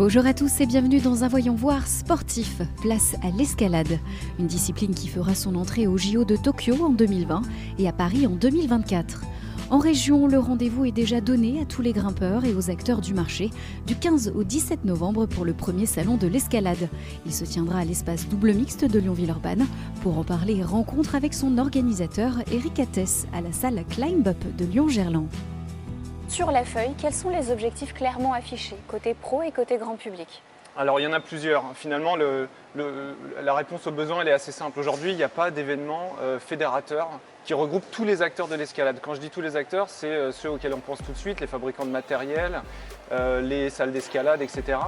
Bonjour à tous et bienvenue dans un Voyons voir sportif. Place à l'escalade, une discipline qui fera son entrée au JO de Tokyo en 2020 et à Paris en 2024. En région, le rendez-vous est déjà donné à tous les grimpeurs et aux acteurs du marché du 15 au 17 novembre pour le premier salon de l'escalade. Il se tiendra à l'espace double mixte de Lyon-Villeurbanne. Pour en parler, rencontre avec son organisateur Eric Attès à la salle Climb Up de Lyon-Gerland. Sur la feuille, quels sont les objectifs clairement affichés, côté pro et côté grand public? Alors il y en a plusieurs. Finalement, la réponse aux besoins elle est assez simple. Aujourd'hui, il n'y a pas d'événement fédérateur qui regroupe tous les acteurs de l'escalade. Quand je dis tous les acteurs, c'est ceux auxquels on pense tout de suite, les fabricants de matériel, les salles d'escalade, etc.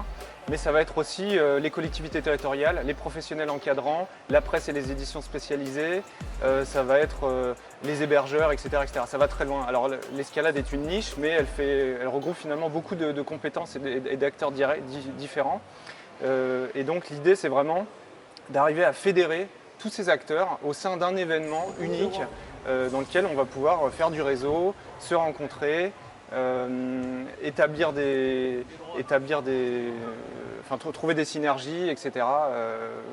Mais ça va être aussi les collectivités territoriales, les professionnels encadrants, la presse et les éditions spécialisées, ça va être les hébergeurs, etc., etc. Ça va très loin. Alors l'escalade est une niche, mais elle regroupe finalement beaucoup de compétences et d'acteurs différents. Et donc l'idée, c'est vraiment d'arriver à fédérer tous ces acteurs au sein d'un événement unique dans lequel on va pouvoir faire du réseau, se rencontrer, trouver des synergies, etc.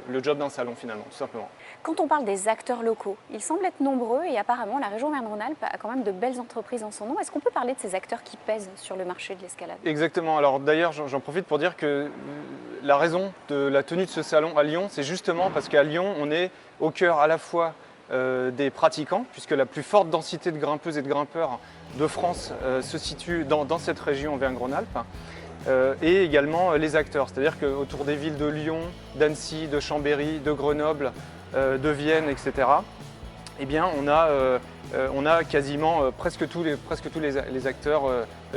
Le job d'un salon finalement, tout simplement. Quand on parle des acteurs locaux, ils semblent être nombreux et apparemment la région Auvergne-Rhône-Alpes a quand même de belles entreprises en son nom. Est-ce qu'on peut parler de ces acteurs qui pèsent sur le marché de l'escalade? Exactement. Alors d'ailleurs, j'en profite pour dire que la raison de la tenue de ce salon à Lyon, c'est justement parce qu'à Lyon, on est au cœur à la fois des pratiquants, puisque la plus forte densité de grimpeuses et de grimpeurs de France se situe dans cette région Auvergne-Rhône-Alpes, et également les acteurs. C'est-à-dire qu'autour des villes de Lyon, d'Annecy, de Chambéry, de Grenoble, de Vienne, etc., eh bien, on a quasiment presque tous les acteurs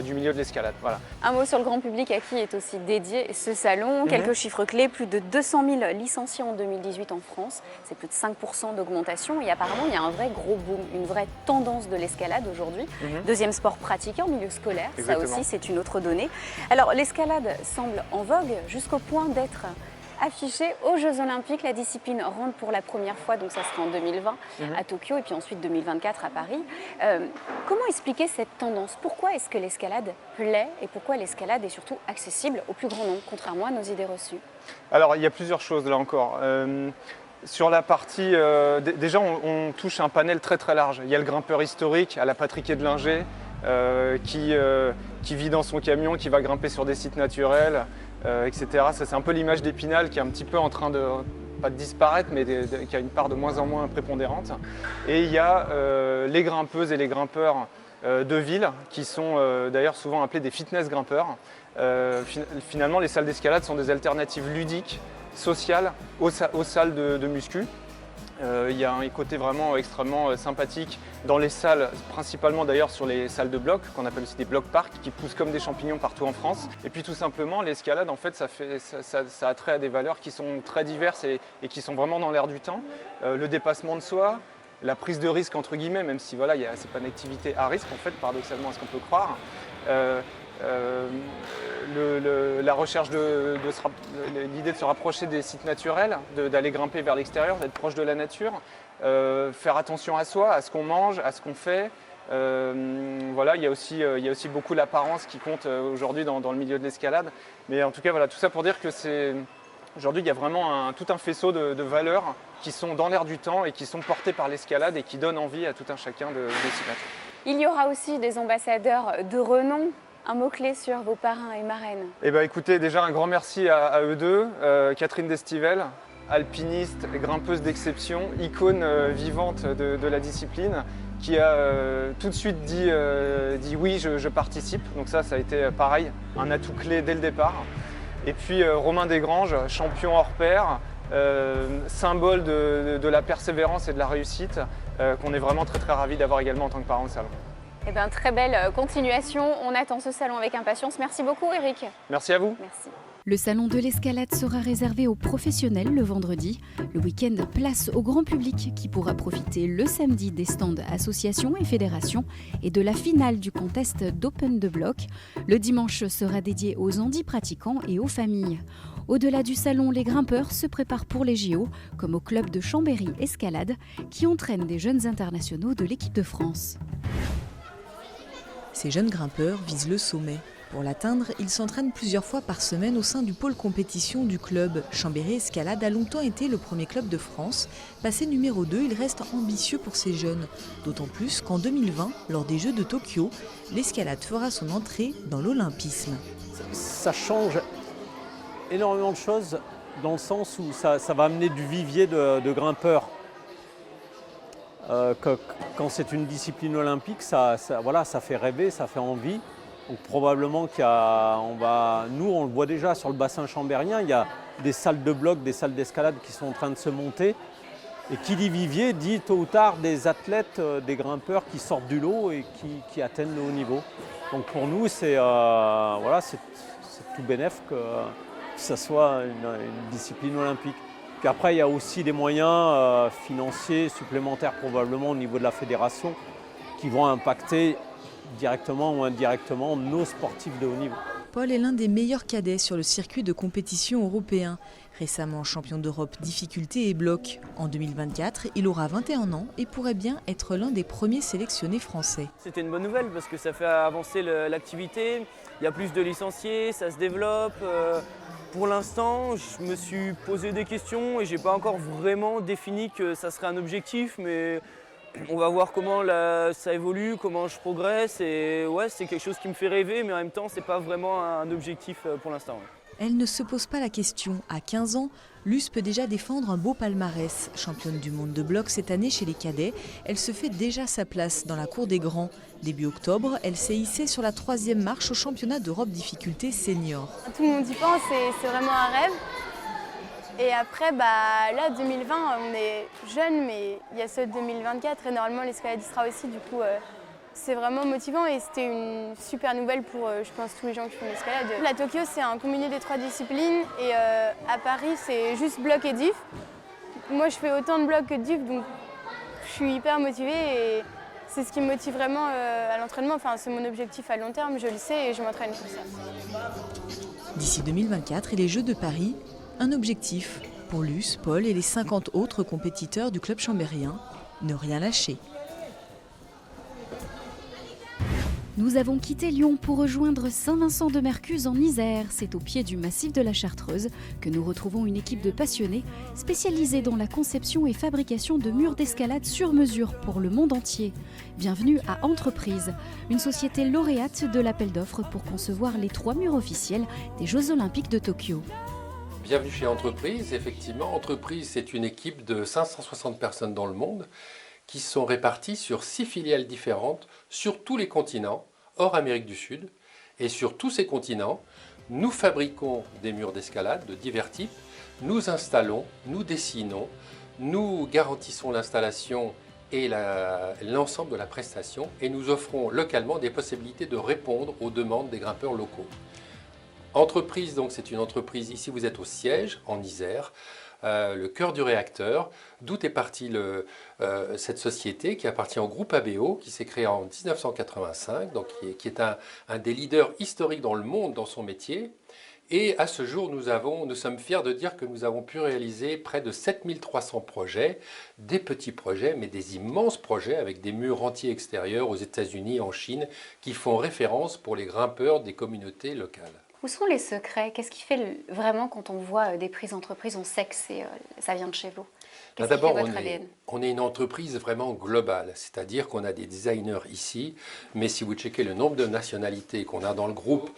du milieu de l'escalade. Voilà. Un mot sur le grand public à qui est aussi dédié ce salon. Quelques chiffres clés, plus de 200 000 licenciés en 2018 en France. C'est plus de 5% d'augmentation et apparemment il y a un vrai gros boom, une vraie tendance de l'escalade aujourd'hui. Deuxième sport pratiqué en milieu scolaire, Exactement. Ça aussi c'est une autre donnée. Alors l'escalade semble en vogue jusqu'au point d'être affichée aux Jeux Olympiques. La discipline rentre pour la première fois, donc ça sera en 2020 à Tokyo et puis ensuite 2024 à Paris. Comment expliquer cette tendance? Pourquoi est-ce que l'escalade plaît et pourquoi l'escalade est surtout accessible au plus grand nombre, contrairement à nos idées reçues? Alors il y a plusieurs choses là encore. Sur la partie, déjà on touche un panel très très large. Il y a le grimpeur historique à la Patrick Edlinger qui vit dans son camion, qui va grimper sur des sites naturels, etc. Ça, c'est un peu l'image d'Épinal qui est un petit peu en train de, pas de disparaître, mais qui a une part de moins en moins prépondérante. Et il y a les grimpeuses et les grimpeurs de ville, qui sont d'ailleurs souvent appelés des fitness grimpeurs. Finalement, les salles d'escalade sont des alternatives ludiques, sociales, aux salles de muscu. Il y a un côté vraiment extrêmement sympathique dans les salles, principalement d'ailleurs sur les salles de blocs, qu'on appelle aussi des blocs-parcs, qui poussent comme des champignons partout en France. Et puis tout simplement, l'escalade, en fait, ça a trait à des valeurs qui sont très diverses et qui sont vraiment dans l'air du temps. Le dépassement de soi, la prise de risque, entre guillemets, même si voilà, c'est pas une activité à risque, en fait, paradoxalement à ce qu'on peut croire. La recherche l'idée de se rapprocher des sites naturels, d'aller grimper vers l'extérieur, d'être proche de la nature, faire attention à soi, à ce qu'on mange, à ce qu'on fait. Voilà, il y a aussi beaucoup l'apparence qui compte aujourd'hui dans le milieu de l'escalade. Mais en tout cas, voilà, tout ça pour dire que aujourd'hui, il y a vraiment tout un faisceau de valeurs qui sont dans l'air du temps et qui sont portées par l'escalade et qui donnent envie à tout un chacun de s'y mettre. Il y aura aussi des ambassadeurs de renom. Un mot-clé sur vos parrains et marraines? Eh bien, écoutez, déjà un grand merci à eux deux. Catherine Destivelle, alpiniste, grimpeuse d'exception, icône vivante de la discipline, qui a tout de suite dit oui, je participe. Donc ça a été pareil, un atout clé dès le départ. Et puis Romain Desgranges, champion hors pair, symbole de la persévérance et de la réussite, qu'on est vraiment très très ravis d'avoir également en tant que parent au salon. Eh bien, très belle continuation. On attend ce salon avec impatience. Merci beaucoup, Eric. Merci à vous. Merci. Le salon de l'escalade sera réservé aux professionnels le vendredi. Le week-end, place au grand public qui pourra profiter le samedi des stands associations et fédérations et de la finale du contest d'Open de Bloc. Le dimanche sera dédié aux handi-pratiquants et aux familles. Au-delà du salon, les grimpeurs se préparent pour les JO, comme au club de Chambéry Escalade, qui entraîne des jeunes internationaux de l'équipe de France. Ces jeunes grimpeurs visent le sommet. Pour l'atteindre, il s'entraîne plusieurs fois par semaine au sein du pôle compétition du club. Chambéry Escalade a longtemps été le premier club de France. Passé numéro 2, il reste ambitieux pour ces jeunes. D'autant plus qu'en 2020, lors des Jeux de Tokyo, l'escalade fera son entrée dans l'olympisme. Ça change énormément de choses dans le sens où ça va amener du vivier de grimpeurs. Quand c'est une discipline olympique, ça fait rêver, ça fait envie. Donc probablement nous on le voit déjà sur le bassin chambérien, il y a des salles de bloc, des salles d'escalade qui sont en train de se monter. Et qui dit vivier dit tôt ou tard des athlètes, des grimpeurs qui sortent du lot et qui atteignent le haut niveau. Donc pour nous c'est tout bénef que ça soit une discipline olympique. Puis après il y a aussi des moyens financiers supplémentaires probablement au niveau de la fédération qui vont impacter directement ou indirectement nos sportifs de haut niveau. Paul est l'un des meilleurs cadets sur le circuit de compétition européen. Récemment champion d'Europe difficulté et bloc. En 2024, il aura 21 ans et pourrait bien être l'un des premiers sélectionnés français. C'était une bonne nouvelle parce que ça fait avancer l'activité. Il y a plus de licenciés, ça se développe. Pour l'instant, je me suis posé des questions et je n'ai pas encore vraiment défini que ça serait un objectif, mais on va voir comment ça évolue, comment je progresse. Et ouais, c'est quelque chose qui me fait rêver, mais en même temps, ce n'est pas vraiment un objectif pour l'instant. Elle ne se pose pas la question. À 15 ans, Luce peut déjà défendre un beau palmarès. Championne du monde de bloc cette année chez les cadets, elle se fait déjà sa place dans la cour des grands. Début octobre, elle s'est hissée sur la 3e marche au championnat d'Europe difficulté senior. Tout le monde y pense, c'est vraiment un rêve. Et après, là, 2020, on est jeunes, mais il y a ceux de 2024 et normalement l'escalade y sera aussi. Du coup, c'est vraiment motivant et c'était une super nouvelle pour, je pense, tous les gens qui font l'escalade. La Tokyo, c'est un combiné des 3 disciplines et à Paris, c'est juste bloc et diff. Moi, je fais autant de bloc que de diff, donc je suis hyper motivée et c'est ce qui me motive vraiment à l'entraînement. Enfin, c'est mon objectif à long terme, je le sais et je m'entraîne pour ça. D'ici 2024 et les Jeux de Paris, un objectif pour Luce, Paul et les 50 autres compétiteurs du club chambérien, ne rien lâcher. Nous avons quitté Lyon pour rejoindre Saint-Vincent-de-Mercuse en Isère. C'est au pied du massif de la Chartreuse que nous retrouvons une équipe de passionnés spécialisée dans la conception et fabrication de murs d'escalade sur mesure pour le monde entier. Bienvenue à Entreprise, une société lauréate de l'appel d'offres pour concevoir les 3 murs officiels des Jeux Olympiques de Tokyo. Bienvenue chez Entreprise. Effectivement, Entreprise, c'est une équipe de 560 personnes dans le monde qui sont réparties sur 6 filiales différentes sur tous les continents, hors Amérique du Sud. Et sur tous ces continents, nous fabriquons des murs d'escalade de divers types, nous installons, nous dessinons, nous garantissons l'installation et l'ensemble de la prestation et nous offrons localement des possibilités de répondre aux demandes des grimpeurs locaux. Entreprise, donc c'est une entreprise, ici vous êtes au siège, en Isère, le cœur du réacteur, d'où est partie cette société qui appartient au groupe ABO, qui s'est créé en 1985, donc qui est un des leaders historiques dans le monde dans son métier. Et à ce jour, nous sommes fiers de dire que nous avons pu réaliser près de 7300 projets, des petits projets, mais des immenses projets avec des murs entiers extérieurs aux États-Unis, en Chine, qui font référence pour les grimpeurs des communautés locales. Où sont les secrets? Qu'est-ce qui fait vraiment quand on voit des prises d'entreprise, on sait que ça vient de chez vous? D'abord, on est une entreprise vraiment globale, c'est-à-dire qu'on a des designers ici, mais si vous checkez le nombre de nationalités qu'on a dans le groupe,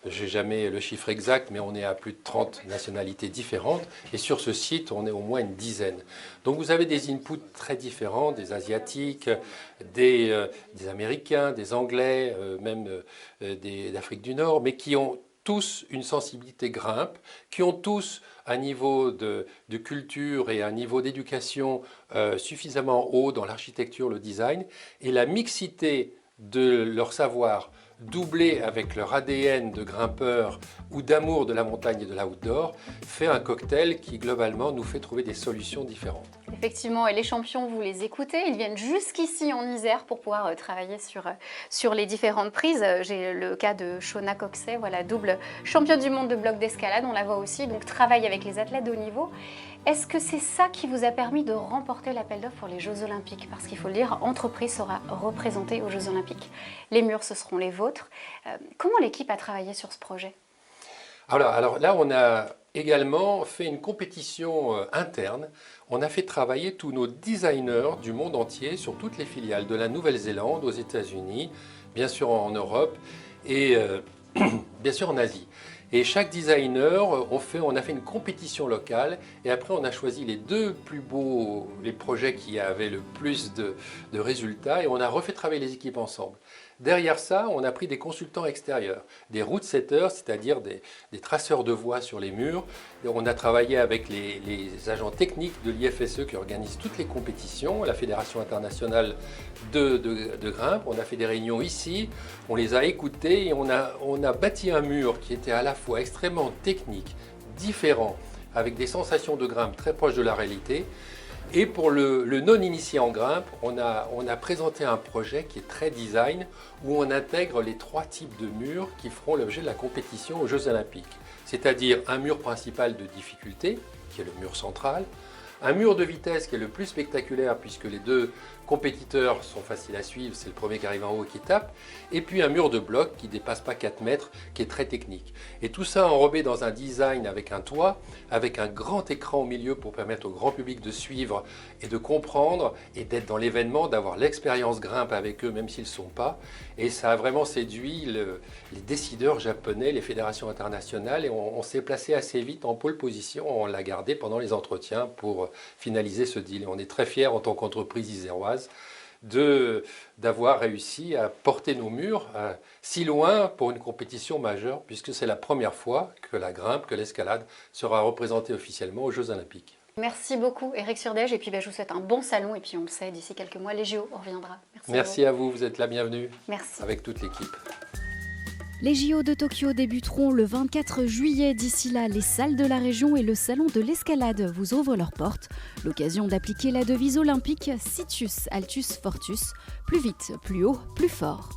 je n'ai jamais le chiffre exact, mais on est à plus de 30 nationalités différentes, et sur ce site, on est au moins une dizaine. Donc vous avez des inputs très différents, des Asiatiques, des Américains, des Anglais, même d'Afrique du Nord, mais qui ont tous une sensibilité grimpe, qui ont tous un niveau de culture et un niveau d'éducation suffisamment haut dans l'architecture, le design, et la mixité de leur savoir doublé avec leur ADN de grimpeur ou d'amour de la montagne et de l'outdoor, fait un cocktail qui globalement nous fait trouver des solutions différentes. Effectivement, et les champions, vous les écoutez, ils viennent jusqu'ici en Isère pour pouvoir travailler sur les différentes prises. J'ai le cas de Shona Coxey, voilà, double championne du monde de bloc d'escalade, on la voit aussi, donc travaille avec les athlètes de haut niveau. Est-ce que c'est ça qui vous a permis de remporter l'appel d'offres pour les Jeux Olympiques? Parce qu'il faut le dire, Entreprise sera représentée aux Jeux Olympiques. Les murs, ce seront les vôtres. Comment l'équipe a travaillé sur ce projet? Alors là, on a également fait une compétition interne. On a fait travailler tous nos designers du monde entier sur toutes les filiales, de la Nouvelle-Zélande aux États-Unis, bien sûr en Europe et bien sûr en Asie. Et chaque designer, on a fait une compétition locale et après on a choisi les 2 plus beaux, les projets qui avaient le plus de résultats et on a refait travailler les équipes ensemble. Derrière ça, on a pris des consultants extérieurs, des route setters, c'est-à-dire des traceurs de voies sur les murs. Et on a travaillé avec les agents techniques de l'IFSE qui organisent toutes les compétitions, la Fédération internationale de grimpe. On a fait des réunions ici, on les a écoutés et on a bâti un mur qui était à la fois extrêmement technique, différent, avec des sensations de grimpe très proches de la réalité. Et pour le non-initié en grimpe, on a présenté un projet qui est très design, où on intègre les 3 types de murs qui feront l'objet de la compétition aux Jeux Olympiques. C'est-à-dire un mur principal de difficulté, qui est le mur central, un mur de vitesse qui est le plus spectaculaire puisque les 2 compétiteurs sont faciles à suivre, c'est le premier qui arrive en haut qui tape, et puis un mur de bloc qui ne dépasse pas 4 mètres, qui est très technique. Et tout ça enrobé dans un design avec un toit, avec un grand écran au milieu pour permettre au grand public de suivre et de comprendre et d'être dans l'événement, d'avoir l'expérience grimpe avec eux même s'ils ne sont pas. Et ça a vraiment séduit les décideurs japonais, les fédérations internationales, et on s'est placé assez vite en pole position, on l'a gardé pendant les entretiens pour finaliser ce deal. Et on est très fiers en tant qu'entreprise iséroise d'avoir réussi à porter nos murs si loin pour une compétition majeure, puisque c'est la première fois que la grimpe, que l'escalade sera représentée officiellement aux Jeux Olympiques. Merci beaucoup Eric Surdège et puis je vous souhaite un bon salon et puis on le sait, d'ici quelques mois les JO, on reviendra. Merci à vous, vous êtes la bienvenue. Merci. Avec toute l'équipe. Les JO de Tokyo débuteront le 24 juillet. D'ici là, les salles de la région et le salon de l'escalade vous ouvrent leurs portes. L'occasion d'appliquer la devise olympique Situs Altus Fortus, plus vite, plus haut, plus fort.